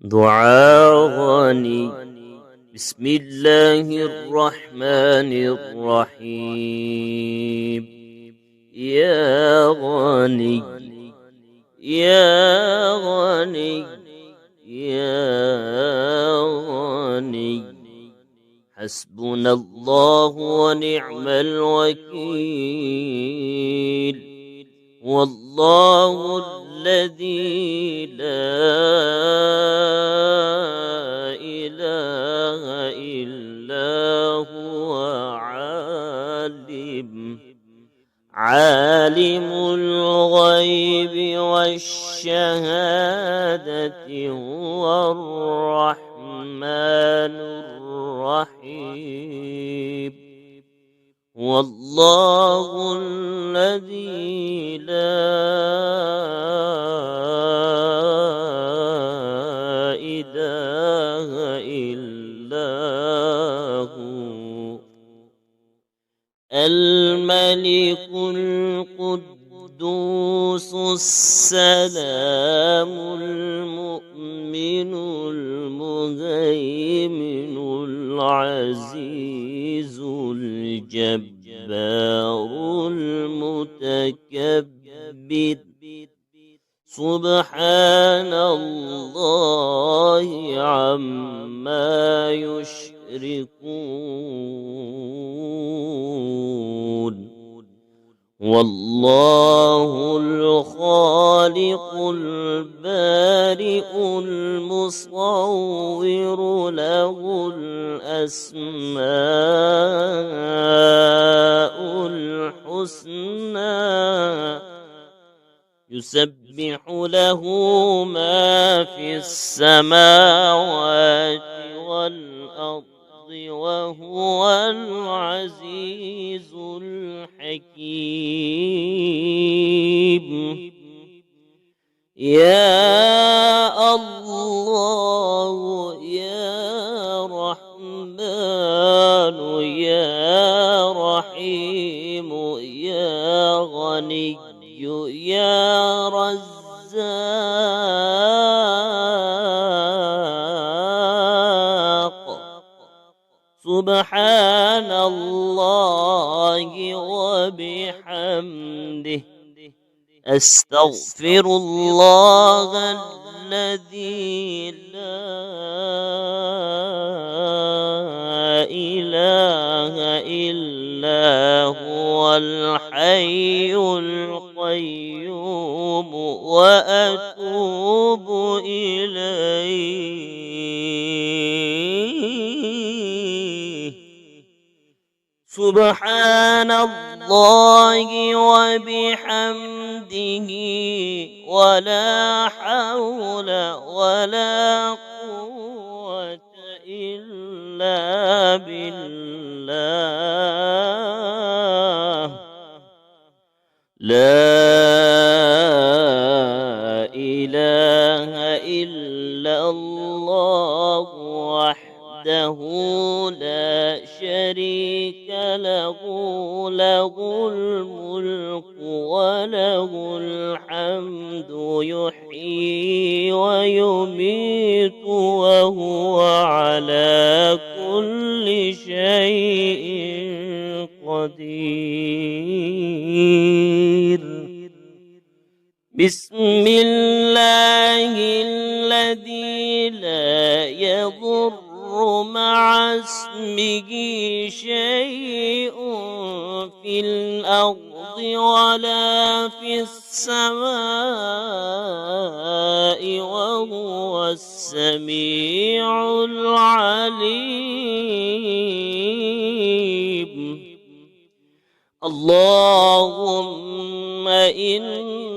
دعاء غني. بسم الله الرحمن الرحيم. يا غني يا غني يا غني، حسبنا الله ونعم الوكيل، والله الذي لا إله إلا هو عالم الغيب والشهادة، هو الرحمن الرحيم، والله الذي لا إله إلا هو الملك القدوس السلام المؤمن المهيمن العزيز الجبار المتكبر، سبحان الله عما يشركون. والله الخالق البارئ المصور، له الأسماء الحسنى، يسبح له ما في السماوات والأرض، وهو العزيز الحكيم. يا الله يا رحمن يا رحيم، يا غني يا رزاق، سبحان الله وبحمده، أستغفر الله الذي لا إله إلا هو الحي القيوم، وأتوب إليه. سبحان الله وبحمده، ولا حول ولا قوة إلا بالله. لا إله إلا الله وحده لا شريك له، له الملك وله الحمد، يحيي ويميت وهو على كل شيء قدير. بسم الله الذي لا يضر مع اسمه شيء في الأرض ولا في السماء، وهو السميع العليم. اللهم إني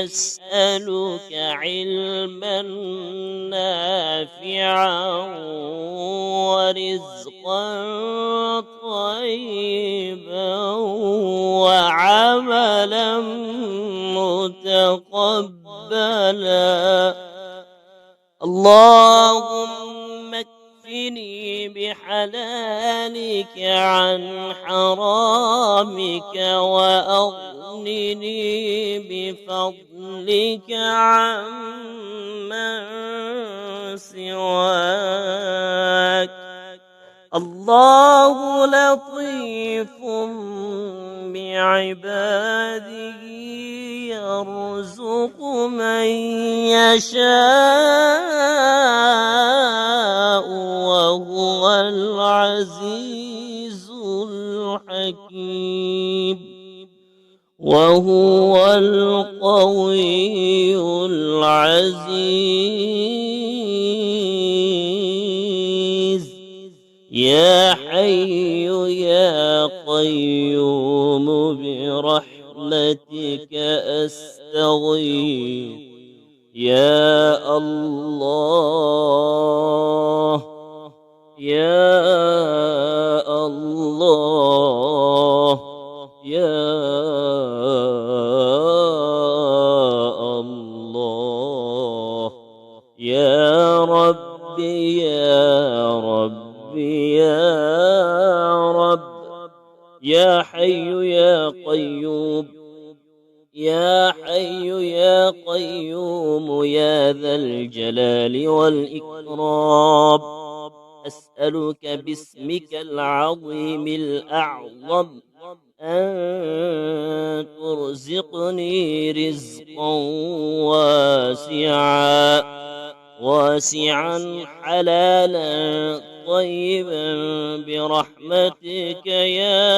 أسألك علما نافعا ورزقا طيبا وعملا متقبلا. اللهم اكفني بحلالك عن حرامك، وأغنني بفضلك عمن الله لطيف بعباده يرزق من يشاء وهو العزيز الحكيم وهو القوي العزيز يا حي يا قيوم برحمتك أستغيث يا الله يا الله يا الله يا ربي يا ربي يا رب يا حي يا قيوم يا حي يا قيوم يا ذا الجلال والإكرام أسألك باسمك العظيم الأعظم أن ترزقني رزقا واسعا حلالا طيبا برحمتك يا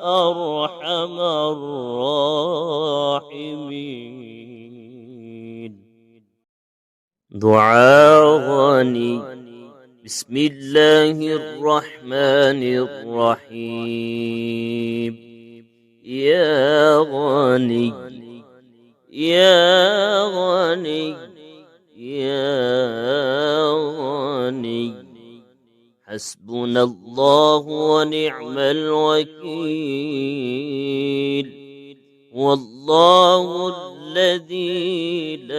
أرحم الراحمين. دعاء غني. بسم الله الرحمن الرحيم. يا غني يا غني يا غني حسبنا الله ونعم الوكيل والله الذي لا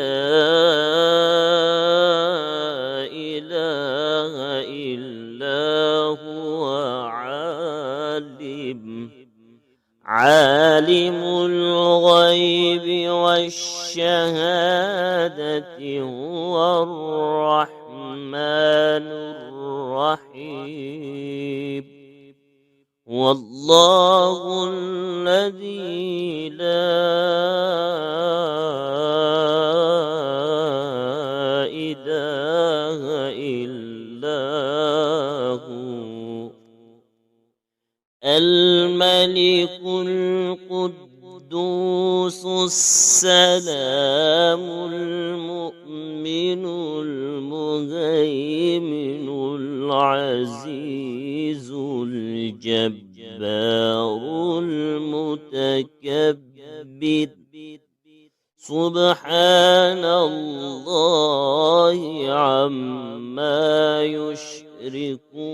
إله إلا هو عالم الغيب والشهادة هو الرحمن الرحيم والله الذي لا إله إلا هو الملك القدوس السلام المؤمن المهيمن العزيز الجبار المتكبر سبحان الله عما يشركون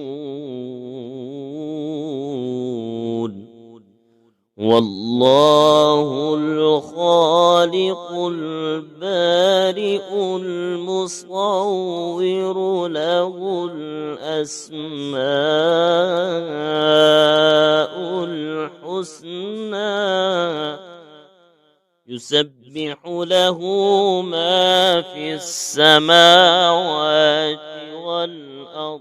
والله الخالق البارئ المصور له الأسماء الحسنى يسبح له ما في السماوات والأرض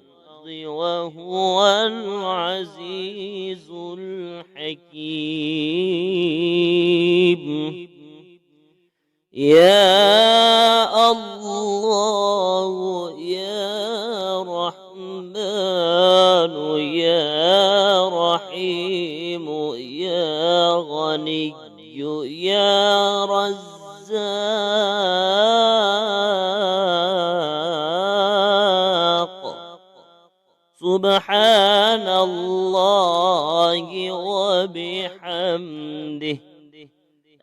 وهو العزيز الحكيم يا الله يا رحمن يا رحيم يا غني يا رزاق سبحان الله وبحمده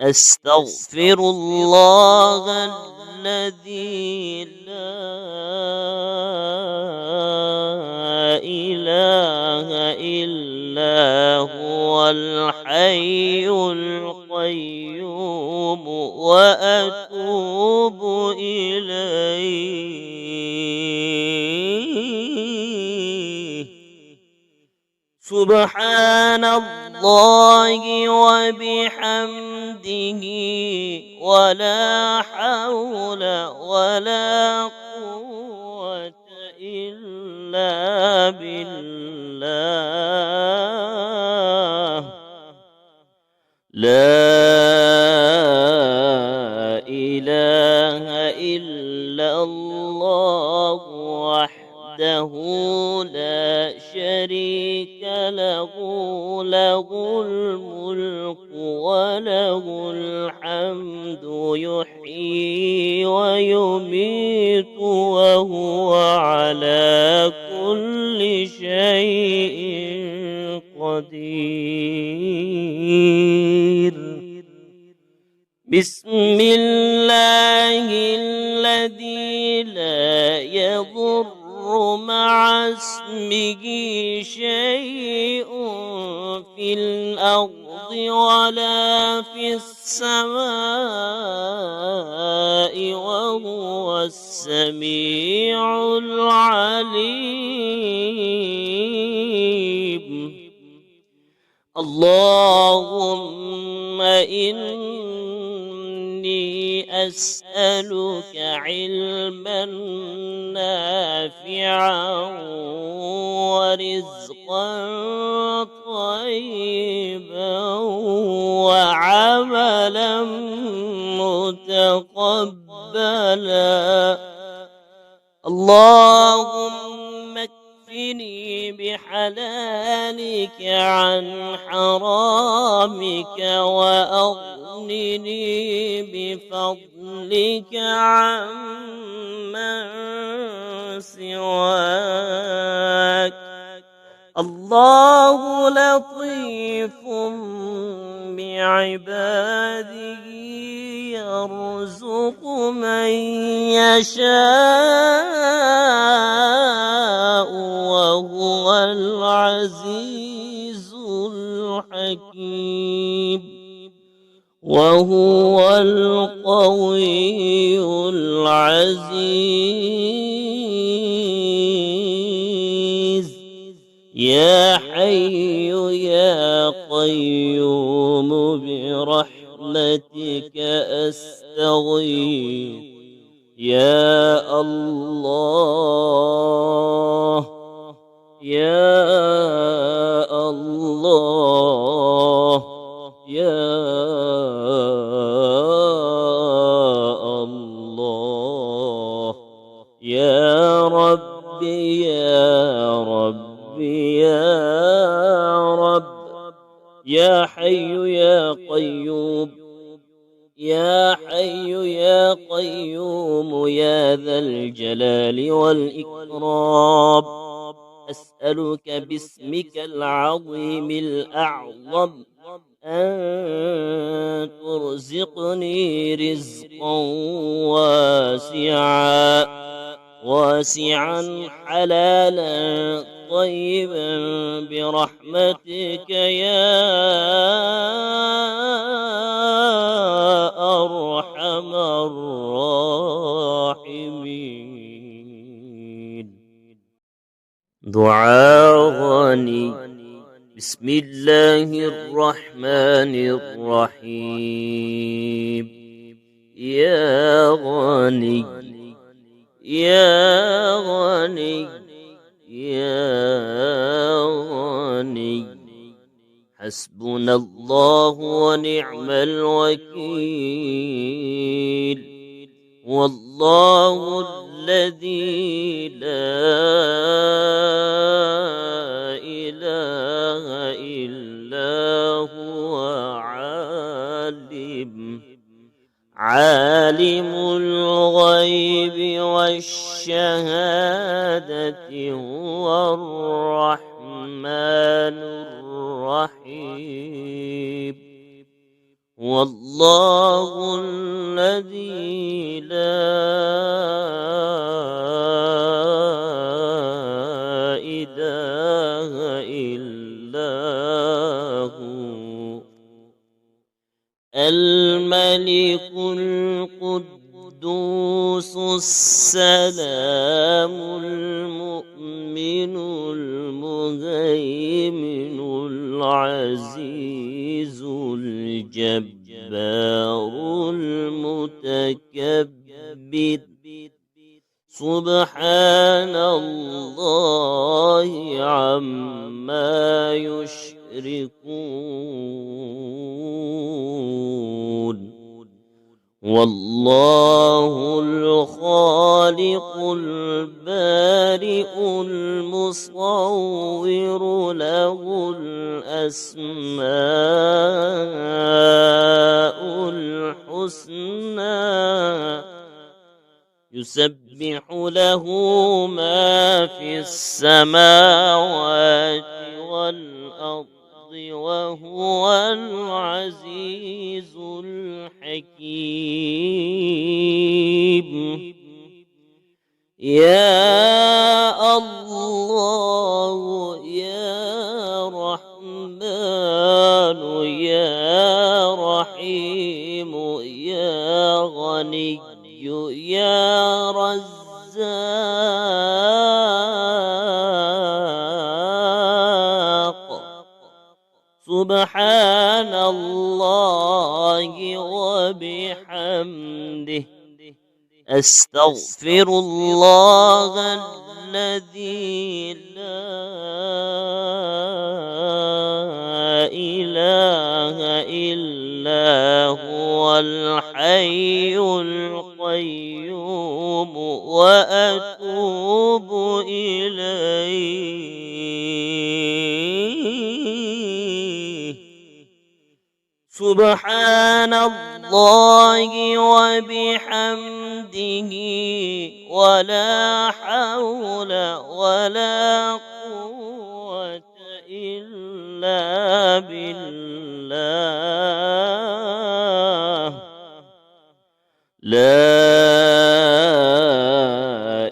أستغفر الله الذي لا إله إلا هو الحي القيوم وأتوب إليه سبحان الله وبحمده ولا حول ولا قوة إله إلا الله وحده لا شريك له، له الملك وله الحمد يحيي ويميت وهو على كل شيء قدير. بسم الله الذي لا يضر مع اسمه شيء في الأرض ولا في السماء وهو السميع العليم. اللهم إني أسألك علما نافعا ورزقا طيبا وعملا متقبلا. اللهم اكفني بحلالك عن حرامك وأغنني بفضلك عمن سواك. الله لطيف بعباده يرزق من يشاء وهو العزيز الحكيم. وهو القوي العزيز. يا حي يا قيوم برحمتك أستغيث. يا الله يا الله يا الله يا ربي يا ربي يا رب. يا حي يا قيوم يا حي يا قيوم يا ذا الجلال والإكرام. أسألك باسمك العظيم الأعظم أن ترزقني رزقا واسعا حلالا طيبا برحمتك يا أرحم الراحمين. دعاء غني. بسم الله الرحمن الرحيم. يا غني يا غني يا غني حسبنا الله ونعم الوكيل. والله الذي لا إله إلا هو عالم الغيب والشهادة هو الرحمن الرحيم. والله الذي لا إله إلا هو الملك القدوس السلام المؤمن المهيمن العزيز الجبار المتكبر. سبحان الله عما يشركون. يشركون والله الخالق البارئ المصور له الأسماء الحسنى يسبح له ما في السماوات والأرض وهو العزيز الحكيم يا الله يا رحمن يا رحيم يا غني يا رزاق سبحان الله وبحمده أستغفر الله الذي لا إله إلا هو الحي القيوم وأتوب إليه سبحان الله وبحمده ولا حول ولا قوة إلا بالله لا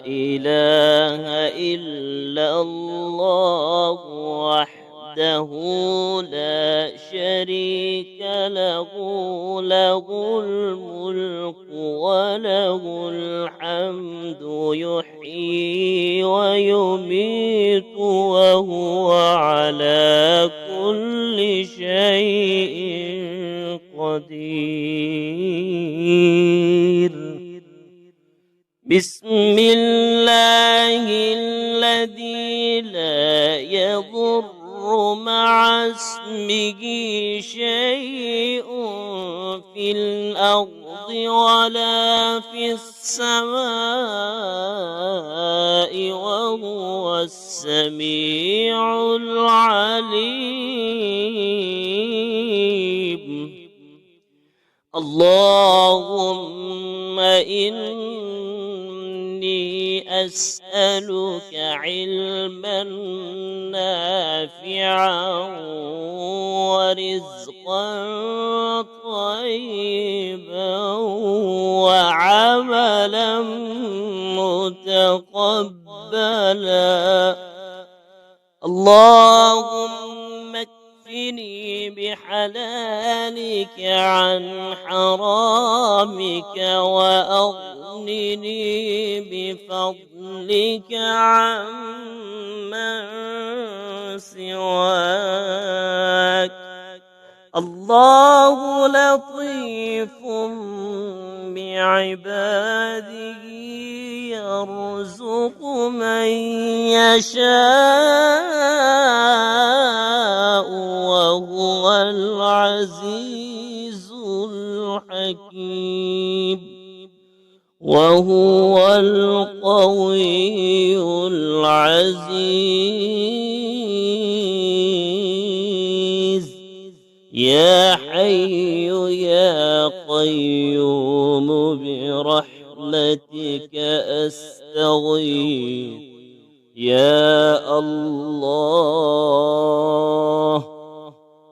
إله إلا الله وحده لا شريك له له الملك وله الحمد يحيي ويميت وهو على كل شيء قدير بسم الله الذي لا يضر مع اسمه شيء في الأرض ولا في السماء وهو السميع العليم اللهم إني أسألك علما نافعا ورزقا طيبا وعملا متقبلا اللهم اكفني بحلالك عن حرامك وأغنني بفضلك عمن سواك الله لطيف بعباده يرزق من يشاء وهو العزيز الحكيم وهو القوي العزيز يا حي يا قيوم برحمتك أستغيث يا الله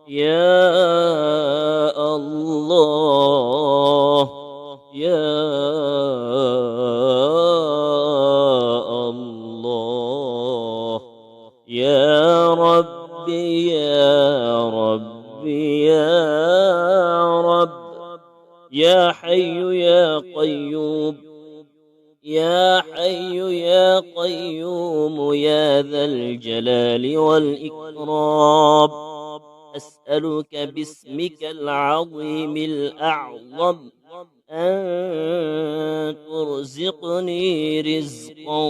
يا الله يا الله يا ربي يا ربي يا رب يا حي يا قيوم يا حي يا قيوم يا ذا الجلال والإكرام أسألك باسمك العظيم الأعظم أن ترزقني رزقا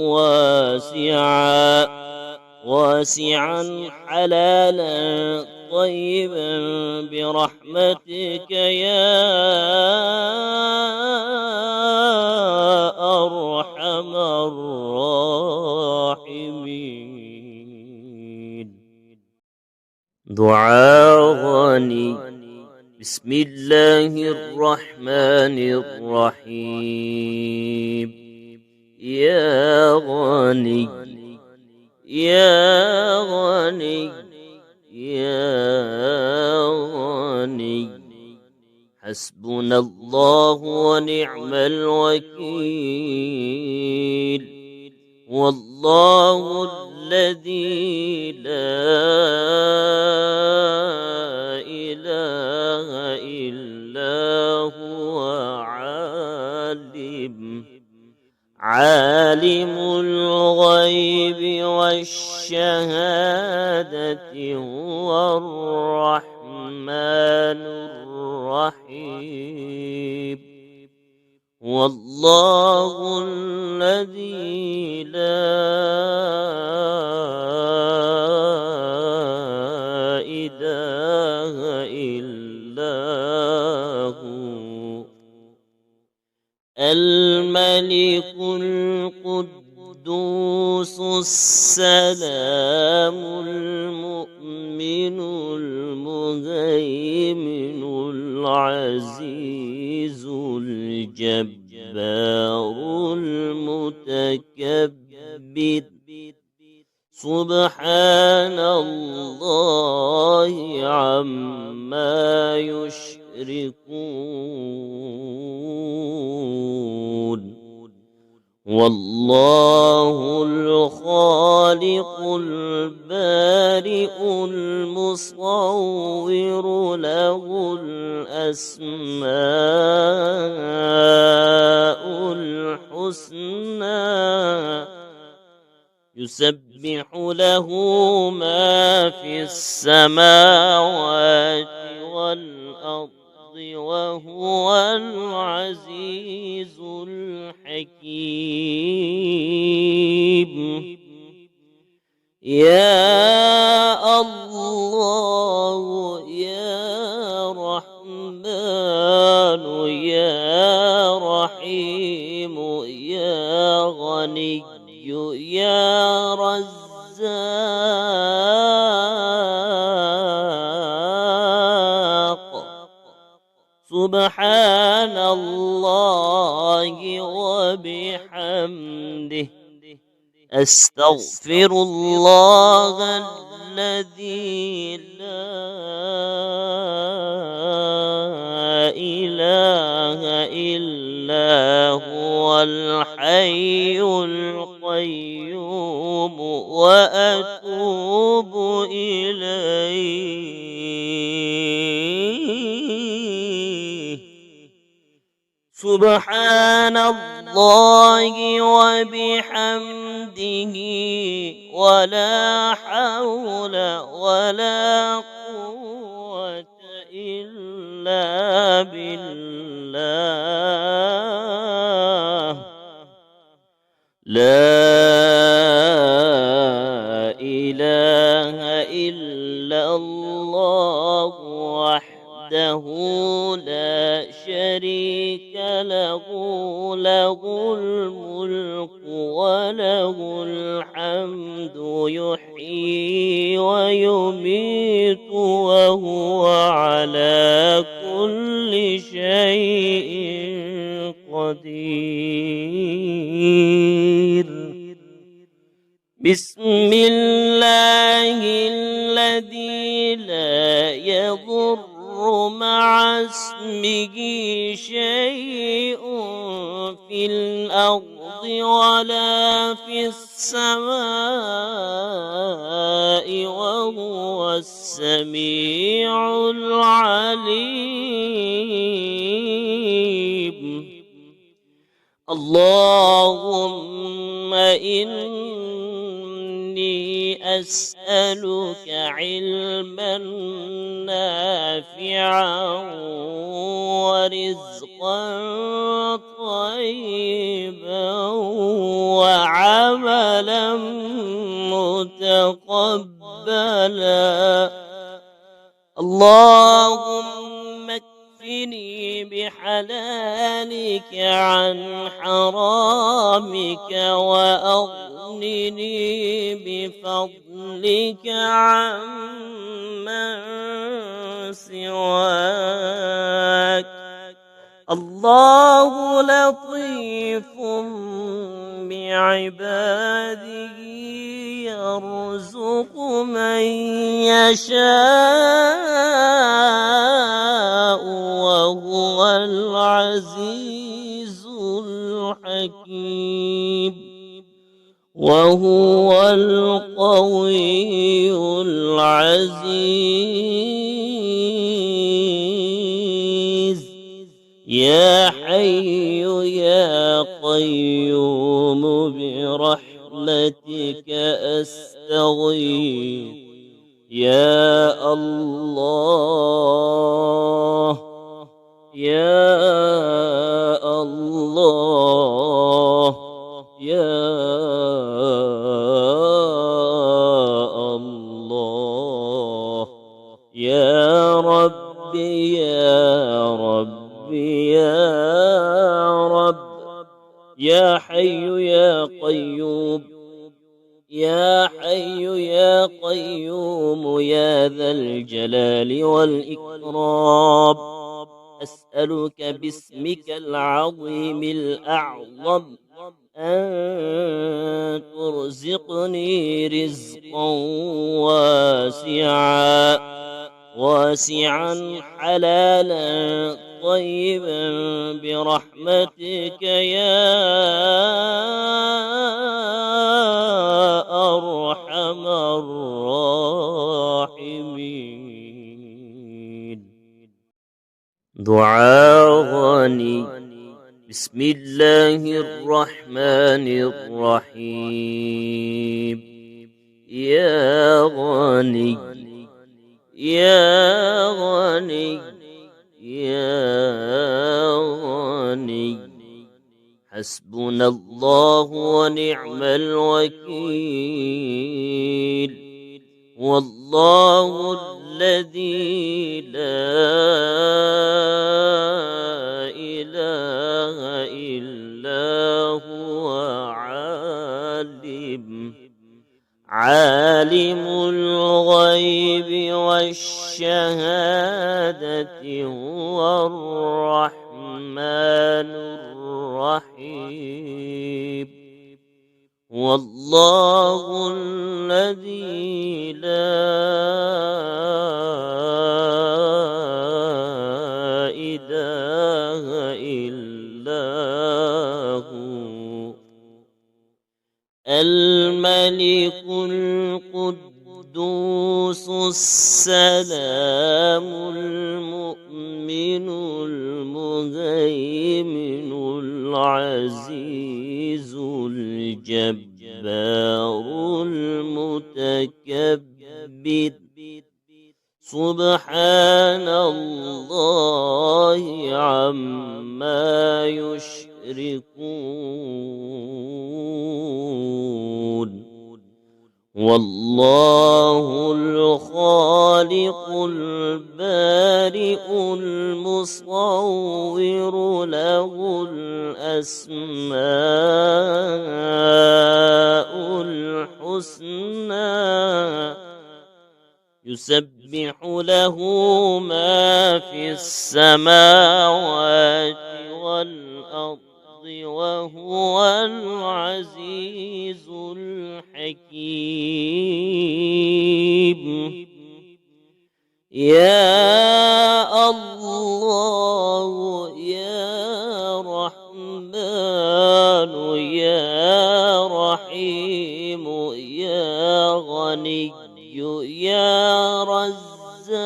واسعا واسعا حلالا طيبا برحمتك يا أرحم الراحمين. دعاء غني. بسم الله الرحمن الرحيم. يا غني يا غني يا غني حسبنا الله ونعم الوكيل. والله الذي لا إله إلا هو عالم الغيب والشهادة هو الرحمن الرحيم. والله الذي لا إله إلا هو الملك القدوس السلام المؤمن المهيمن العزيز الجبار المتكبر. سبحان الله عما يشركون. والله الخالق البارئ المصور له الأسماء الحسنى يسبح له ما في السماوات والأرض وهو العزيز الحكيم. يا الله يا رحمن يا رحيم يا غني يا رزاق. سبحان الله وبحمده. أستغفر الله الذي لا إله إلا هو الحي القيوم وأتوب إليه. سبحان الله وبحمده ولا حول ولا قوة إلا بالله. لا إله إلا الله وحده لا شريك له. له الملك وله الحمد يحيي ويميت وهو على كل شيء قدير. بسم الله الذي لا يضر مع اسمه شيء في الأرض ولا في السماء وهو السميع العليم. اللهم إني أسألك علما نافعا ورزقا طيبا وعملا متقبلا. اللهم اكفني بحلالك عن حرامك وأغنني بفضلك عمن سواك. الله لطيف بعباده يرزق من يشاء وهو العزيز الحكيم. وهو القوي العزيز. يا حي يا قيوم برحمتك أستغيث. يا الله يا الله يا الله يا ربي يا ربي يا رب. يا حي يا قيوم يا حي يا قيوم يا ذا الجلال والإكرام. أسألك باسمك العظيم الأعظم أن ترزقني رزقا واسعا حلالا طيبا برحمتك يا أرحم الراحمين. دعاء غني. بسم الله الرحمن الرحيم. يا غني يا غني يا غني حسبنا الله ونعم الوكيل. والله الذي لا إله إلا هو عالم الغيب والشهادة هو الرحمن الرحيم. والله الذي لا إله إلا هو الملك القدوس السلام المؤمن المهيمن العزيز الجبار المتكبر. سبحان الله عما يشركون. والله الخالق البارئ المصور له الأسماء الحسنى يسبح له ما في السماوات والأرض وهو العزيز الحكيم. يا الله يا رحمن يا رحيم يا غني يا رزاق.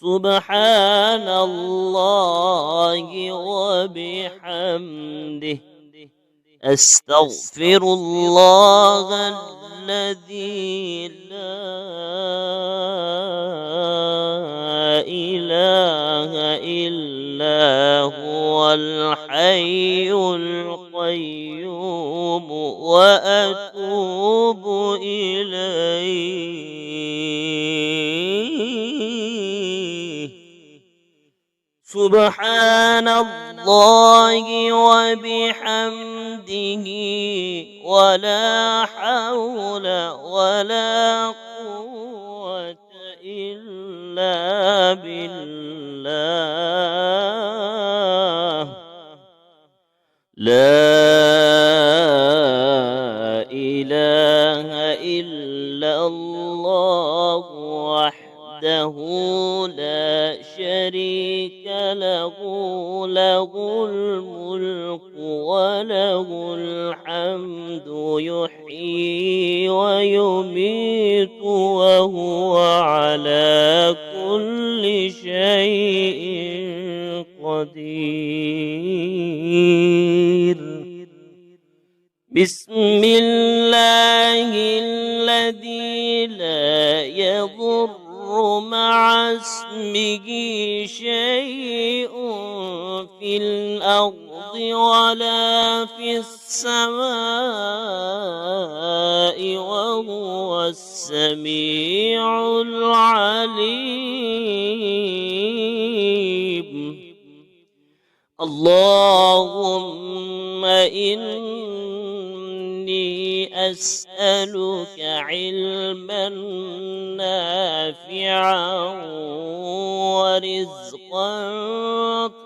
سبحان الله وبحمده أستغفر الله الذي لا إله إلا هو الحي القيوم وأتوب إليه سبحان الله وبحمده ولا حول ولا قوة إلا بالله لا إله إلا الله وحده لا شريك له له الملك وله الحمد يحيي ويميت وهو على كل شيء قدير بسم الله الذي لا يضر مع اسمه شيء في الأرض ولا في السماء وهو السميع العليم اللهم إني أسألك علما نافعا ورزقا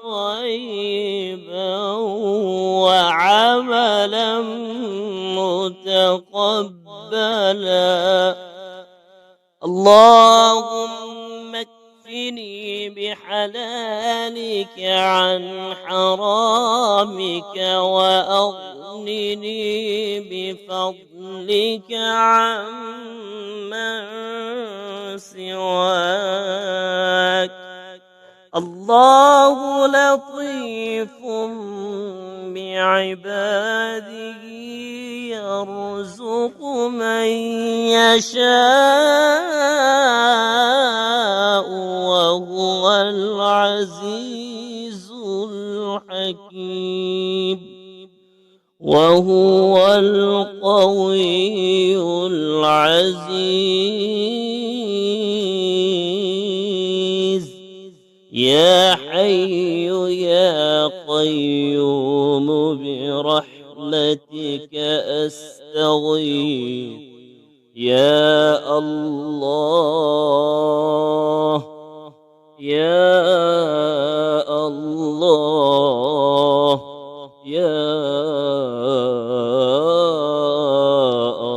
طيبا وعملا متقبلا اللهم اكفني بحلالك عن حرامك وأغنني بفضلك عمن سواك الله لطيف بعباده يرزق من يشاء وهو العزيز الحكيم وهو القوي العزيز يا حي يا قيوم برحمتك أستغيث يا الله يا الله يا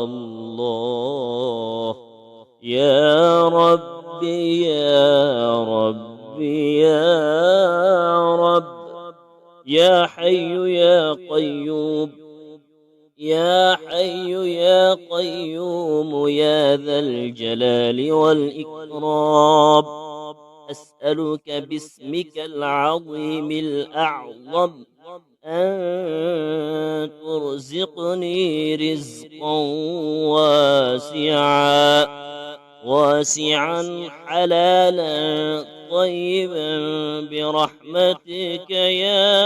الله يا ربي يا ربي يا رب يا حي يا قيوم يا حي يا قيوم يا ذا الجلال والإكرام أسألك باسمك العظيم الأعظم أن ترزقني رزقا واسعا حلالا طيبا برحمتك يا